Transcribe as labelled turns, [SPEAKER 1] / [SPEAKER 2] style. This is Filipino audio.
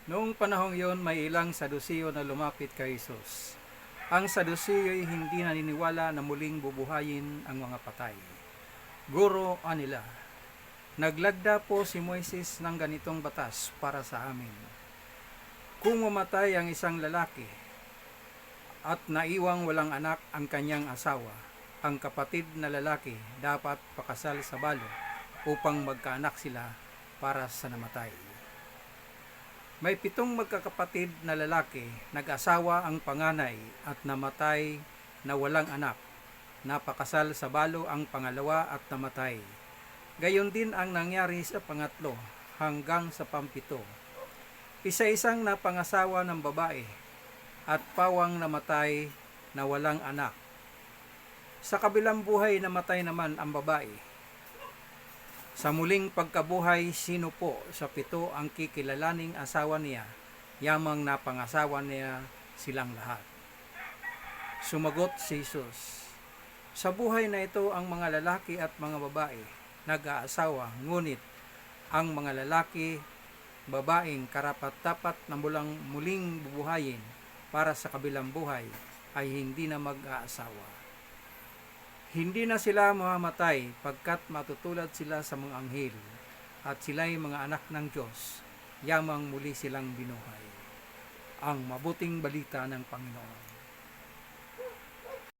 [SPEAKER 1] Noong panahong iyon, may ilang Saduceo na lumapit kay Jesus. Ang Saduceo ay hindi naniniwala na muling bubuhayin ang mga patay. Guro, anila, naglagda po si Moises ng ganitong batas para sa amin. Kung mamatay ang isang lalaki at naiwang walang anak ang kanyang asawa, ang kapatid na lalaki dapat pakasal sa balo upang magkaanak sila para sa namatay. May 7 magkakapatid na lalaki, nag-asawa ang panganay at namatay na walang anak. Napakasal sa balo ang pangalawa at namatay. Gayon din ang nangyari sa pangatlo hanggang sa pampito. Isa-isang napangasawa ng babae at pawang namatay na walang anak. Sa kabilang buhay namatay naman ang babae. Sa muling pagkabuhay, sino po sa 7 ang kikilalaning asawa niya, yamang napangasawa niya silang lahat? Sumagot si Jesus, sa buhay na ito ang mga lalaki at mga babae nag-aasawa, ngunit ang mga lalaki, babaeng karapat-dapat na muling bubuhayin para sa kabilang buhay ay hindi na mag-aasawa. Hindi na sila mamamatay pagkat matutulad sila sa mga anghel at sila'y mga anak ng Diyos, yamang muli silang binuhay. Ang mabuting balita ng Panginoon.